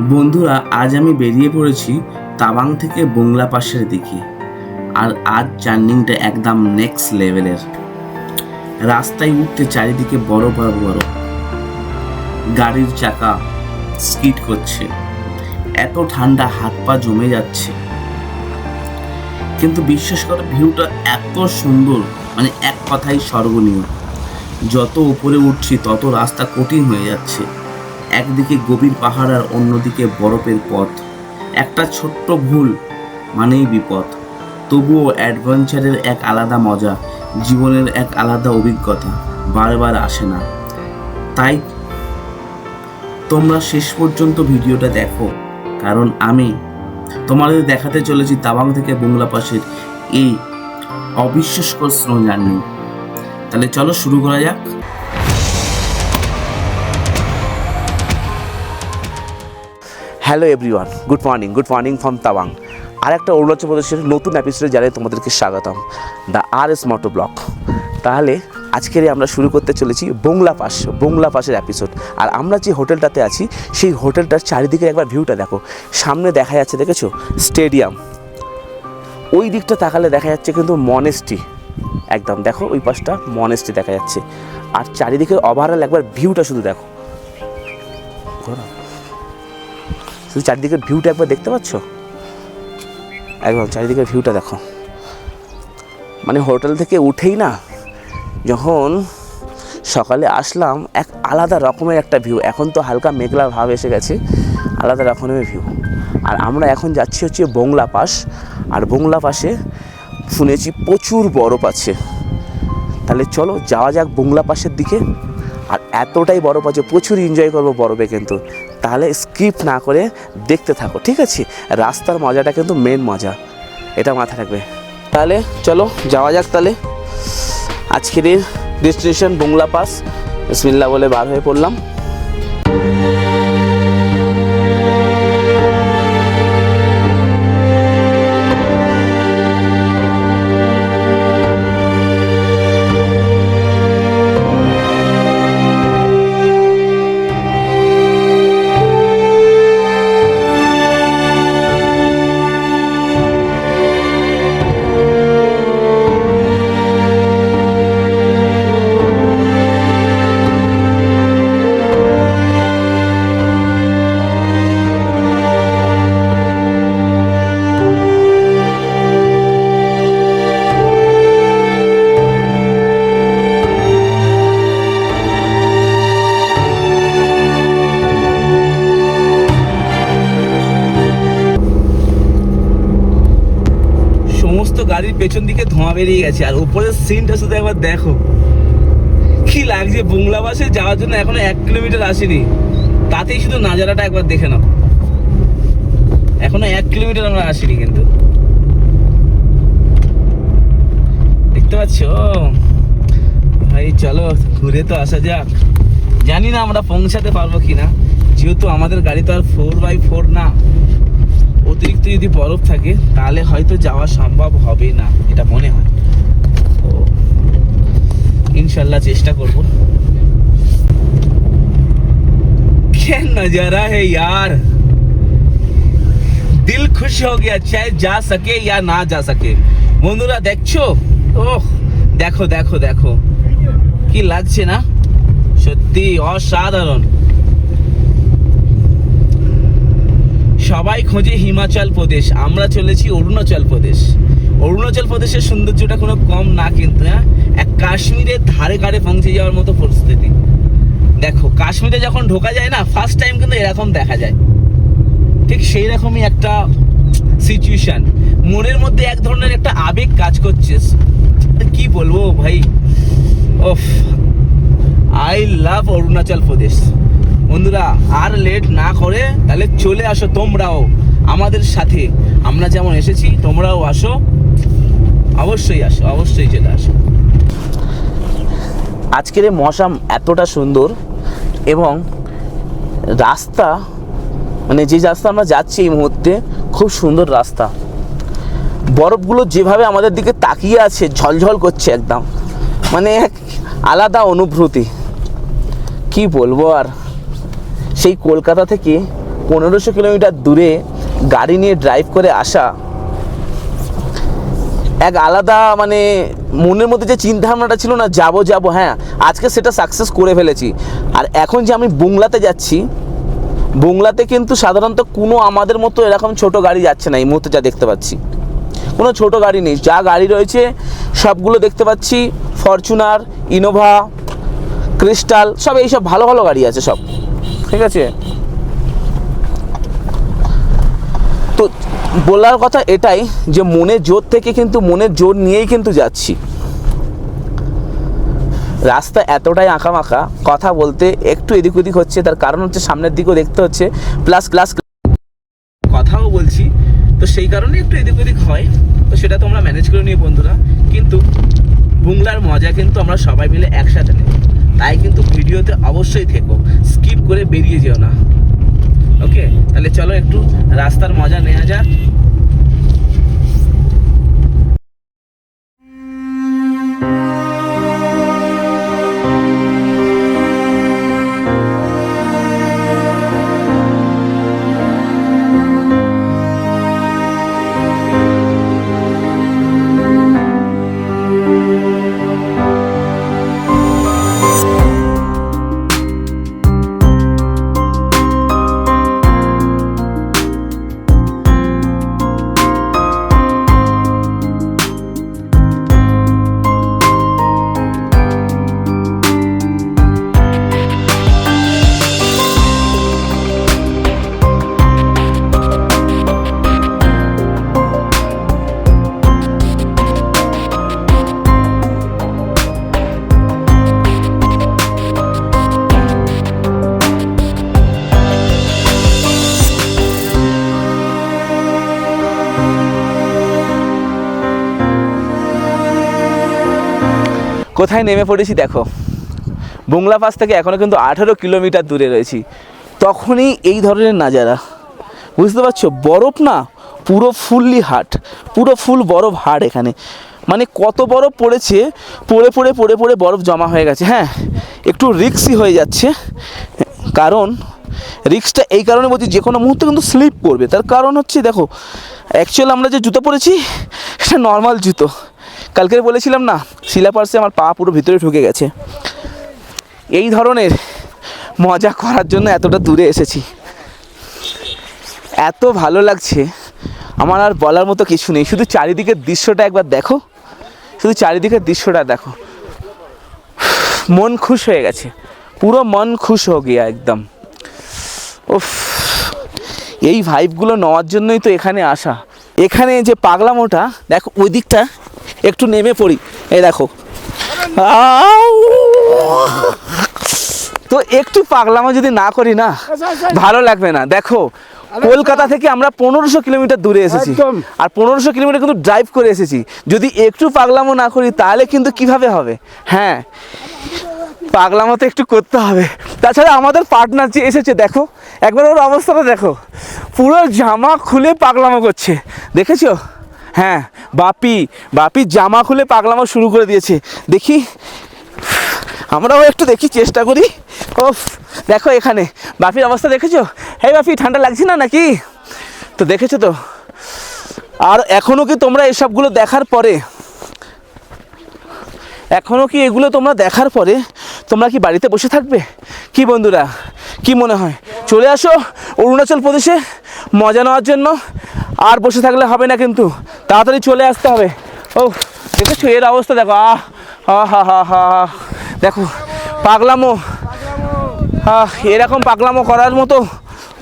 বন্ধুরা, আজ আমি বেরিয়ে পড়েছি তাওয়াং থেকে বংলা পাসের দিকে। আর আজ জার্নিংটা একদম নেক্সট লেভেলের। রাস্তায় উঠতে চারিদিকে বড় বড় বড় গাড়ির চাকা স্কিড করছে, এত ঠান্ডা হাত পা জমে যাচ্ছে। কিন্তু বিশ্বাস করো, ভিউটা এত সুন্দর, মানে এক কথাই স্বর্গনীয়। যত উপরে উঠছি তত রাস্তা কঠিন হয়ে যাচ্ছে। একদিকে গভীর পাহাড় আর অন্যদিকে বরফের পথ। একটা ছোট্ট ভুল মানেই বিপদ। তবুও অ্যাডভেঞ্চারের এক আলাদা মজা, জীবনের এক আলাদা অভিজ্ঞতা বারবার আসে না। তাই তোমরা শেষ পর্যন্ত ভিডিওটা দেখো, কারণ আমি তোমাদের দেখাতে চলেছি তাওয়াং থেকে বংলা পাসের এই অবিশ্বাস্যকর স্নো জার্নি। তাহলে চলো শুরু করা যাক। Hello everyone, good morning from Tawang. আর একটা অরুণাচল প্রদেশের নতুন এপিসোডে জানাই তোমাদেরকে স্বাগতম, দ্য RS মোটো ব্লগ। তাহলে আজকের আমরা শুরু করতে চলেছি বংলা পাসের এপিসোড। আর আমরা যে হোটেলটাতে আছি সেই হোটেলটার চারিদিকে একবার ভিউটা দেখো। সামনে দেখা যাচ্ছে, দেখেছো, স্টেডিয়াম। ওই দিকটা তাকালে দেখা যাচ্ছে কিন্তু মনেস্ট্রি, একদম দেখো ওই পাশটা মনেস্ট্রি দেখা যাচ্ছে। আর চারিদিকে ওভারঅল একবার ভিউটা শুধু দেখো, শুধু চারিদিকের ভিউটা একবার দেখতে পাচ্ছ, একদম চারিদিকের ভিউটা দেখো। মানে হোটেল থেকে উঠেই না, যখন সকালে আসলাম, এক আলাদা রকমের একটা ভিউ। এখন তো হালকা মেঘলা ভাব এসে গেছে, আলাদা রকমের ভিউ। আর আমরা এখন যাচ্ছি হচ্ছে বংলা পাস। আর বংলা পাসে শুনেছি প্রচুর বরফ আছে। তাহলে চলো যাওয়া যাক বংলা পাসের দিকে। আর এতটাই বরফ আছে, প্রচুর এনজয় করবো বরফে কিন্তু। তাহলে স্কিপ না করে দেখতে থাকো, ঠিক আছে? রাস্তার মজাটা কিন্তু মেন মজা, এটা মাথায় রাখবে। তাহলে চলো যাওয়া যাক। তাহলে আজকের ডেস্টিনেশন বংলা পাস। বিসমিল্লাহ বলে বার হয়ে পড়লাম। সমস্ত গাড়ির পেছন দিকে ধোঁয়া বেরিয়ে গেছে, আর উপরের সিনটা শুধু একবার দেখো, কি লাগছে। বংলা পাসে যাওয়ার জন্য এখনো 1 কিলোমিটার আসেনি, তাতেই শুধু নাজারাটা একবার দেখে নাও। এখনো 1 কিলোমিটার আমরা আসিনি, কিন্তু দেখতে পাচ্ছ ভাই। চলো ঘুরে তো আসা যাক। জানি না আমরা পৌঁছাতে পারবো কিনা, যেহেতু আমাদের গাড়ি তো আর 4x4 না। অতিরিক্ত যদি বরফ থাকে তাহলে হয়তো যাওয়া সম্ভব হবে না, এটা মনে হয়। তো ইনশাল্লাহ চেষ্টা করব। क्या नजारा है यार, दिल खुश हो गया, चाहे जा सके या ना जा सके। বন্ধুরা দেখছো, ওহ দেখো দেখো দেখো, কি লাগছে না? সত্যি অসাধারণ। সবাই খোঁজে হিমাচল প্রদেশ, আমরা চলেছি অরুণাচল প্রদেশ। অরুণাচল প্রদেশের সৌন্দর্যটা কোনো কম না, কিন্তু হ্যাঁ, এক কাশ্মীরের ধারে কারে পৌঁছে যাওয়ার মতো পরিস্থিতি। দেখো কাশ্মীরে যখন ঢোকা যায় না, ফার্স্ট টাইম কিন্তু এরকম দেখা যায়। ঠিক সেই রকমই একটা সিচুয়েশন, মনের মধ্যে এক ধরনের একটা আবেগ কাজ করছে। কি বলবো ভাই, ওফ, আই লাভ অরুণাচল প্রদেশ। বন্ধুরা আর লেট না করে তাহলে চলে আসো তোমরাও আমাদের সাথে। আমরা যেমন এসেছি তোমরাও আসো, অবশ্যই আসো, অবশ্যই চলে আসো। আজকের এই মৌসুম এতটা সুন্দর, এবং রাস্তা, মানে যে রাস্তা আমরা যাচ্ছি এই মুহূর্তে, খুব সুন্দর রাস্তা। বরফগুলো যেভাবে আমাদের দিকে তাকিয়ে আছে, ঝলঝল করছে একদম, মানে এক আলাদা অনুভূতি। কি বলবো আর, সেই কলকাতা থেকে 1500 কিলোমিটার দূরে গাড়ি নিয়ে ড্রাইভ করে আসা এক আলাদা মানে মনের মধ্যে যে চিন্তা ভাবনাটা ছিল না যাব হ্যাঁ আজকে সেটা সাকসেস করে ফেলেছি। আর এখন যে আমি বুংলাতে যাচ্ছি, বুংলাতে কিন্তু সাধারণত কোনো আমাদের মতো এরকম ছোট গাড়ি যাচ্ছে না। এই মুহূর্তে যা দেখতে পাচ্ছি কোনো ছোট গাড়ি নেই, যা গাড়ি রয়েছে সবগুলো দেখতে পাচ্ছি ফরচুনার, ইনোভা, ক্রিস্টাল, সব এইসব ভালো ভালো গাড়ি আছে সব, ঠিক আছে। তো বলার কথা এটাই যে মনের জোর থেকে কিন্তু মনের জোর নিয়েই কিন্তু যাচ্ছি। রাস্তা এতটাই আঁকামাঁকা, কথা বলতে একটু এদিক ওদিক হচ্ছে, তার কারণ হচ্ছে সামনের দিকেও দেখতে হচ্ছে, প্লাস কথাও বলছি, তো সেই কারণে একটু এদিক ওদিক হয়। তো সেটা তোমরা ম্যানেজ করে নিও বন্ধুরা। কিন্তু বুংলার মজা কিন্তু আমরা সবাই মিলে একসাথে নেব, তাই কিন্তু ভিডিওতে অবশ্যই থেকো, স্কিপ করে বেরিয়ে যেও না। ওকে, তাহলে চলো একটু রাস্তার মজা নেওয়া যাক। কোথায় নেমে পড়েছি দেখো, বুংলা পাস থেকে এখনও কিন্তু 18 কিলোমিটার দূরে রয়েছি। তখনই এই ধরনের নাজারা, বুঝতে পারছো, বরফ না পুরো ফুললি হাট, পুরো ফুল বরফ হাট এখানে। মানে কত বরফ পড়েছে, পড়ে পড়ে পড়ে পড়ে বরফ জমা হয়ে গেছে। হ্যাঁ, একটু রিস্কই হয়ে যাচ্ছে, কারণ রিস্কটা এই কারণে বলছি যে কোনো মুহূর্তে কিন্তু স্লিপ করবে। তার কারণ হচ্ছে দেখো, অ্যাকচুয়াল আমরা যে জুতো পরেছি সেটা নর্মাল জুতো। কালকে বলেছিলাম না শিলাপার্সে আমার পা পুরো ভিতরে ঢুকে গেছে। এই ধরনের মজা করার জন্য এতটা দূরে এসেছি, এত ভালো লাগছে আমার আর বলার মতো কিছু নেই। শুধু চারিদিকের দৃশ্যটা একবার দেখো, শুধু চারিদিকের দৃশ্যটা দেখো, মন খুশ হয়ে গেছে, পুরো মন খুশ হয়ে গিয়া একদম। উফ, এই ভাইবগুলো নেওয়ার জন্যই তো এখানে আসা। এখানে যে পাগলামোটা দেখো, ওই দিকটা একটু নেমে পড়ি, এই দেখো। তো একটু পাগলামো যদি না করি না ভালো লাগবে না। দেখো, কলকাতা থেকে আমরা 1500 কিলোমিটার দূরে এসেছি, আর 1500 কিলোমিটার কিন্তু ড্রাইভ করে এসেছি। যদি একটু পাগলামো না করি তাহলে কিন্তু কিভাবে হবে? হ্যাঁ, পাগলামো তো একটু করতে হবে। তাছাড়া আমাদের পার্টনার যে এসেছে দেখো, একবার ওর অবস্থাটা দেখো, পুরো জামা খুলে পাগলামো করছে, দেখেছো? হ্যাঁ, বাপি জামা খুলে পাগলামো শুরু করে দিয়েছে। দেখি, আমরাও একটু দেখি, চেষ্টা করি। ওফ, দেখো এখানে বাপির অবস্থা দেখেছো? হ্যাঁ বাপি, ঠান্ডা লাগছে না নাকি? তো দেখেছো তো। আর এখনও কি তোমরা এসবগুলো দেখার পরে, এখনও কি এগুলো তোমরা দেখার পরে তোমরা কি বাড়িতে বসে থাকবে? কি বন্ধুরা, কি মনে হয়? চলে আসো অরুণাচল প্রদেশে মজা নেওয়ার জন্য। আর বসে থাকলে হবে না, কিন্তু তাড়াতাড়ি চলে আসতে হবে। ও দেখেছো এর অবস্থা দেখো, হা দেখো পাগলামো, এরকম পাগলামো করার মতো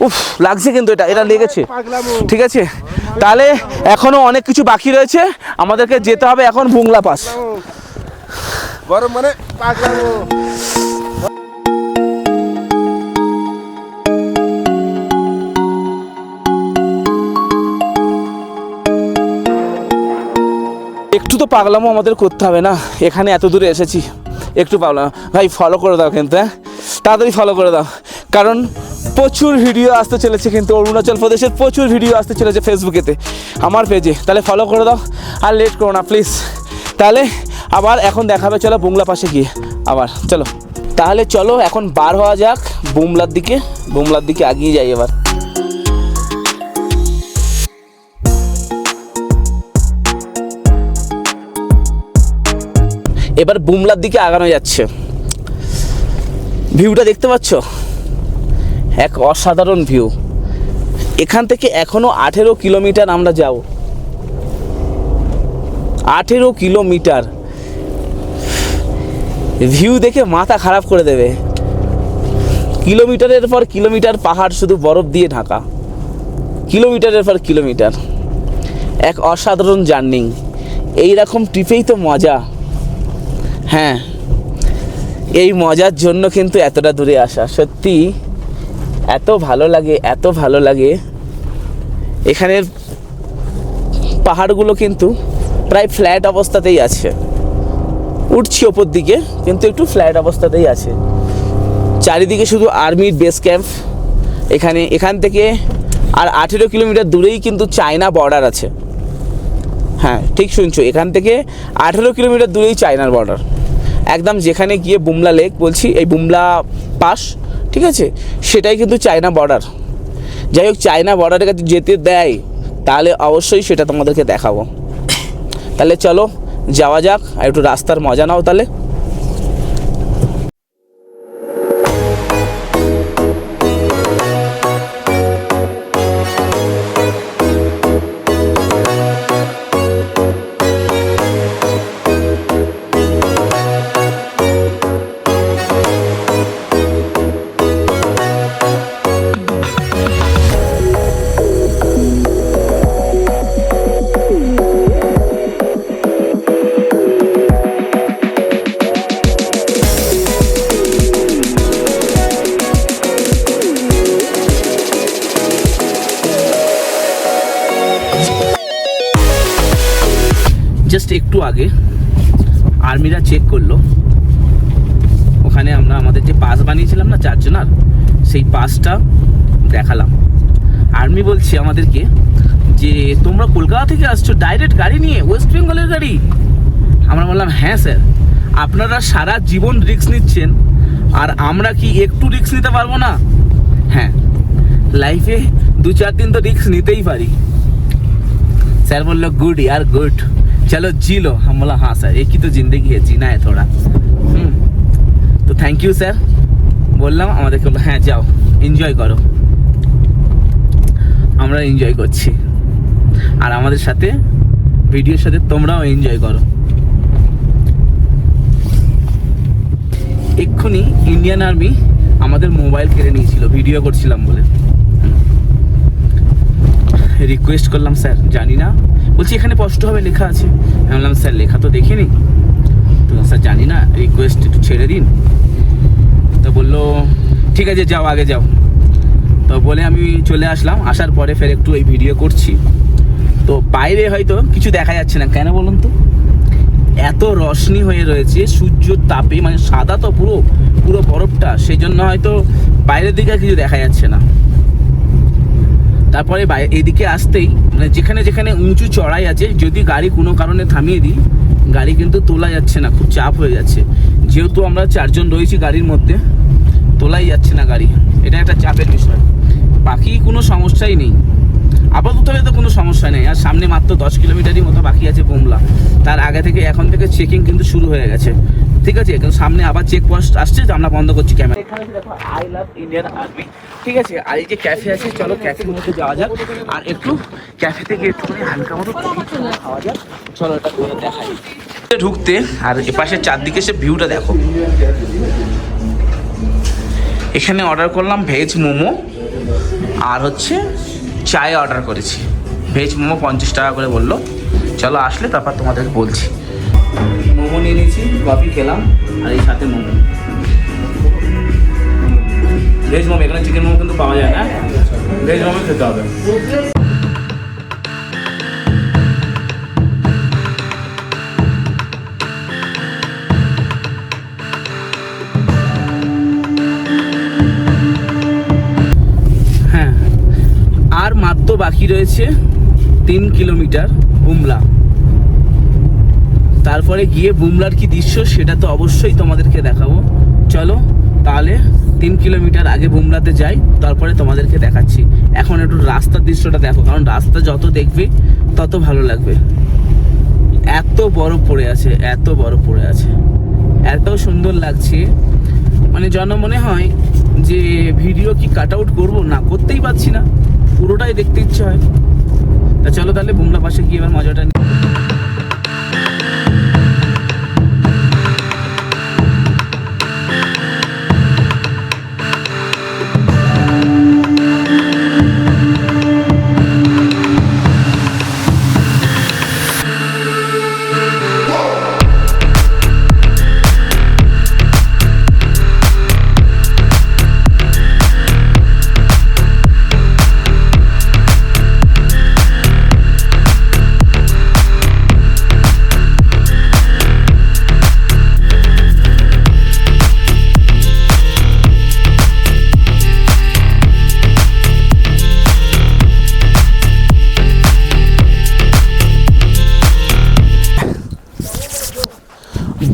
উফ লাগছে, কিন্তু এটা লেগেছে। ঠিক আছে, তাহলে এখনও অনেক কিছু বাকি রয়েছে, আমাদেরকে যেতে হবে এখন বুংলা পাস। গরম মানে পাগলামো। একটু তো পাগলামো আমাদের করতে হবে না, এখানে এত দূরে এসেছি, একটু পাগলামো। ভাই ফলো করে দাও কিন্তু, হ্যাঁ তাড়াতাড়ি ফলো করে দাও, কারণ প্রচুর ভিডিও আসতে চলেছে, কিন্তু অরুণাচল প্রদেশের প্রচুর ভিডিও আসতে চলেছে ফেসবুকেতে, আমার পেজে। তাহলে ফলো করে দাও, আর লেট করো না প্লিজ। তাহলে আবার এখন দেখাবে, চলো বুংলা পাশে গিয়ে আবার চলো। তাহলে চলো এখন বার হওয়া যাক বুমলার দিকে, বুমলার দিকে এগিয়ে যাই এবার। এবার বুমলার দিকে আগানো যাচ্ছে। ভিউটা দেখতে পাচ্ছ, এক অসাধারণ ভিউ। এখান থেকে এখনো 18 কিলোমিটার আমরা যাব, 18 কিলোমিটার। ভিউ দেখে মাথা খারাপ করে দেবে। কিলোমিটারের পর কিলোমিটার পাহাড় শুধু বরফ দিয়ে ঢাকা, কিলোমিটারের পর কিলোমিটার। এক অসাধারণ জার্নি। এইরকম ট্রিপেই তো মজা। হ্যাঁ, এই মজার জন্য কিন্তু এতটা দূরে আসা। সত্যি এত ভালো লাগে, এত ভালো লাগে। এখানের পাহাড়গুলো কিন্তু প্রায় ফ্ল্যাট অবস্থাতেই আছে। উঠছি ওপর দিকে, কিন্তু একটু ফ্ল্যাট অবস্থাতেই আছে। চারিদিকে শুধু আর্মির বেস ক্যাম্প। এখান থেকে আর 18 কিলোমিটার দূরেই কিন্তু চায়না বর্ডার আছে। হ্যাঁ, ঠিক শুনছো, এখান থেকে 18 কিলোমিটার দূরেই চায়নার বর্ডার। একদম যেখানে গিয়ে বুমলা লেক বলছি, এই বুমলা পাস, ঠিক আছে, সেটাই কিন্তু চায়না বর্ডার। যাই হোক, চায়না বর্ডারের কাছে যেতে দেয় তাহলে অবশ্যই সেটা তোমাদেরকে দেখাবো। তাহলে চলো যাওয়া যাক, আর একটু রাস্তার মজা নাও তাহলে। জাস্ট একটু আগে আর্মিরা চেক করলো, ওখানে আমরা আমাদের যে পাস বানিয়েছিলাম না 4 জনার, সেই পাসটা দেখালাম। আর্মি বলছে আমাদেরকে যে তোমরা কলকাতা থেকে আসছো ডাইরেক্ট গাড়ি নিয়ে, ওয়েস্ট বেঙ্গলের গাড়ি? আমরা বললাম হ্যাঁ স্যার, আপনারা সারা জীবন রিস্ক নিচ্ছেন, আর আমরা কি একটু রিস্ক নিতে পারবো না? হ্যাঁ, লাইফে 2-4 দিন তো রিস্ক নিতেই পারি। স্যার बोलो गुड यार गुड, चलो जी लो। हम बोला हाँ सर, एक ही तो जिंदगी है, जीना है थोड़ा। তো থ্যাংক ইউ স্যার বললাম। আমাদেরকে বললো হ্যাঁ যাও এনজয় করো। আমরা এনজয় করছি, আর আমাদের সাথে ভিডিওর সাথে তোমরাও এনজয় করো। এক্ষুনি ইন্ডিয়ান আর্মি আমাদের মোবাইল কেড়ে নিয়েছিল ভিডিও করছিলাম বলে। রিকোয়েস্ট করলাম স্যার জানি না, বলছি এখানে স্পষ্ট হবে লেখা আছে। আমি বললাম স্যার লেখা তো দেখিনি তো স্যার জানি না, রিকোয়েস্ট একটু ছেড়ে দিন। তো বললো ঠিক আছে যাও আগে যাও। তো বলে আমি চলে আসলাম। আসার পরে ফের একটু এই ভিডিও করছি। তো বাইরে হয়তো কিছু দেখা যাচ্ছে না, কেন বলুন তো? এত রশনি হয়ে রয়েছে সূর্যর তাপে, মানে সাদা তো পুরো পুরো বরফটা, সেই জন্য হয়তো বাইরের দিকে কিছু দেখা যাচ্ছে না। তারপরে এদিকে আসতেই মানে যেখানে যেখানে উঁচু চড়াই আছে, যদি গাড়ি কোনো কারণে থামিয়ে দিই, গাড়ি কিন্তু তোলা যাচ্ছে না, খুব চাপ হয়ে যাচ্ছে। যেহেতু আমরা 4 জন রয়েছি গাড়ির মধ্যে, তোলাই যাচ্ছে না গাড়ি, এটা একটা চাপের বিষয়। বাকি কোনো সমস্যাই নেই, আপাতত তো কোনো সমস্যা নেই। আর সামনে মাত্র 10 কিলোমিটারই মতো বাকি আছে বুমলা। তার আগে থেকে এখন থেকে চেকিং কিন্তু শুরু হয়ে গেছে, ঠিক আছে? কিন্তু সামনে আবার চেকপোস্ট আসছে, তো আমরা বন্ধ করছি ক্যামেরা। এখানে দেখো আই লাভ ইন্ডিয়ান আর্মি, ঠিক আছে? আর এই যে ক্যাফে আছে, চলো ক্যাফের মধ্যে যাওয়া যাক, আর একটু ক্যাফে থেকে একটুখানি হালকা মতো খাওয়া যাক। চলো এটা করে দেখাই ঢুকতে। আর এপাশের চারদিকে সে ভিউটা দেখো। এখানে অর্ডার করলাম ভেজ মোমো, আর হচ্ছে চায় অর্ডার করেছি। ভেজ মোমো 50 টাকা করে বললো। চলো আসলে তারপর তোমাদেরকে বলছি। মোমো নিয়ে নিয়েছি, কফি খেলাম, আর এই সাথে মোমো, ভেজ মোমো। এখানে চিকেন মোমো কিন্তু পাওয়া যায় না, ভেজ মোমো খেতে হবে। হ্যাঁ, আর মাত্র বাকি রয়েছে 3 কিলোমিটার বুমলা। তারপরে গিয়ে বুমলার কি দৃশ্য সেটা তো অবশ্যই তোমাদেরকে দেখাবো। চলো তাহলে 3 কিলোমিটার আগে বুমলাতে যাই, তারপরে তোমাদেরকে দেখাচ্ছি। এখন একটু রাস্তার দৃশ্যটা দেখো, কারণ রাস্তা যত দেখবে তত ভালো লাগবে। এত বরফ পড়ে আছে, এত বরফ পড়ে আছে, এত সুন্দর লাগছে, মানে যেন মনে হয় যে ভিডিও কি কাট আউট করবো, না করতেই পারছি না, পুরোটাই দেখতে ইচ্ছে হয়। তা চলো তাহলে বুমলা পাশে গিয়ে এবার মজাটা নিই।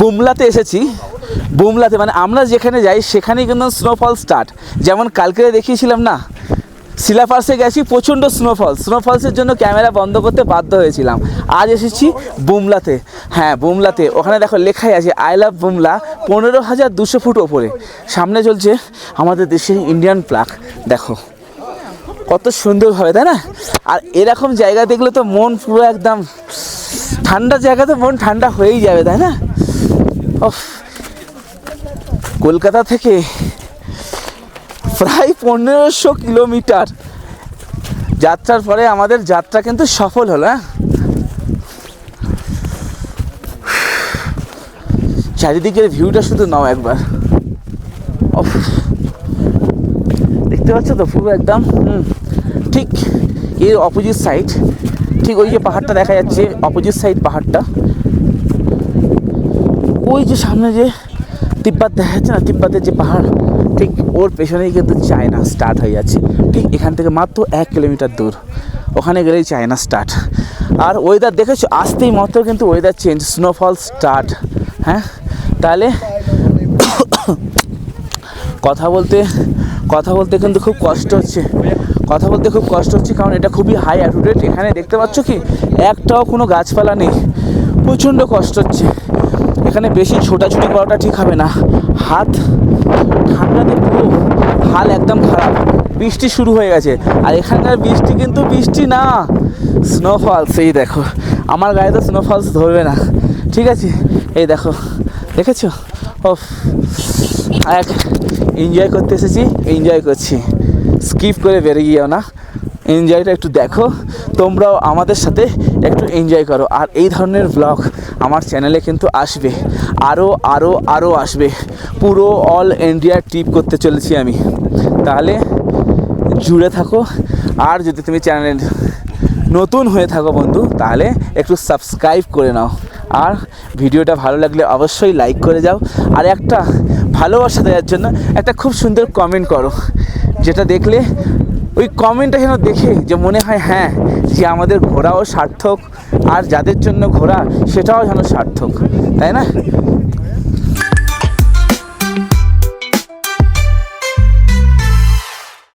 বুমলাতে এসেছি, বুমলাতে মানে আমরা যেখানে যাই সেখানেই কিন্তু স্নোফল স্টার্ট। যেমন কালকে দেখিয়েছিলাম না, শিলাপার্সে গেছি, প্রচণ্ড স্নোফলসের জন্য ক্যামেরা বন্ধ করতে বাধ্য হয়েছিলাম। আজ এসেছি বুমলাতে, হ্যাঁ বুমলাতে, ওখানে দেখো লেখাই আছে আই লাভ বুমলা, 15,200 ফুট ওপরে। সামনে চলছে আমাদের দেশের ইন্ডিয়ান ফ্ল্যাগ, দেখো কত সুন্দরভাবে, তাই না? আর এরকম জায়গা দেখলে তো মন পুরো একদম ঠান্ডা, জায়গাতে মন ঠান্ডা হয়েই যাবে, তাই না? কলকাতা থেকে প্রায় 1500 কিলোমিটার যাত্রার পরে আমাদের যাত্রা কিন্তু সফল হলো। চারিদিকের ভিউটা শুধু নাও একবার, দেখতে পাচ্ছ তো পুরো একদম। ঠিক এর অপোজিট সাইড, ঠিক ওই যে পাহাড়টা দেখা যাচ্ছে, অপোজিট সাইড পাহাড়টা, ওই যে সামনে যে তিব্বত দেখা যাচ্ছে না, তিব্বতের যে পাহাড়, ঠিক ওর পেছনেই কিন্তু চায়না স্টার্ট হয়ে যাচ্ছে। ঠিক এখান থেকে মাত্র 1 কিলোমিটার দূর, ওখানে গেলেই চায়না স্টার্ট। আর ওয়েদার দেখেছো, আসতেই মাত্র কিন্তু ওয়েদার চেঞ্জ, স্নোফল স্টার্ট। হ্যাঁ, তাহলে কথা বলতে কিন্তু খুব কষ্ট হচ্ছে, কারণ এটা খুবই হাই অ্যালটিটিউড। এখানে দেখতে পাচ্ছ কি একটাও কোনো গাছপালা নেই, প্রচণ্ড কষ্ট হচ্ছে। এখানে বেশি ছোটাছুটি করাটা ঠিক হবে না, হাত ঠান্ডাতে পুরো হাল একদম খারাপ। বৃষ্টি শুরু হয়ে গেছে, আর এখানকার বৃষ্টি কিন্তু বৃষ্টি না, স্নোফলস। এই দেখো আমার গায়ে তো স্নোফলস ধরবে না, ঠিক আছে? এই দেখো, দেখেছো? এক এনজয় করতে এসেছি, এনজয় করছি, স্কিপ করে বেরিয়ে গিয়েও না, এনজয়টা একটু দেখো, তোমরাও আমাদের সাথে একটু এনজয় করো। আর এই ধরনের ব্লগ আমার চ্যানেলে কিন্তু আসবে, আরও আসবে। পুরো অল ইন্ডিয়া ট্রিপ করতে চলেছি আমি, তাহলে জুড়ে থাকো। আর যদি তুমি চ্যানেলে নতুন হয়ে থাকো বন্ধু, তাহলে একটু সাবস্ক্রাইব করে নাও, আর ভিডিওটা ভালো লাগলে অবশ্যই লাইক করে যাও। আর একটা ভালোবাসা দেওয়ার জন্য একটা খুব সুন্দর কমেন্ট করো, যেটা দেখলে ওই কমেন্টটা যেন দেখে যে মনে হয় হ্যাঁ, যে আমাদের ঘোরাও সার্থক, আর যাদের জন্য ঘোরা সেটাও যেন সার্থক, তাই না?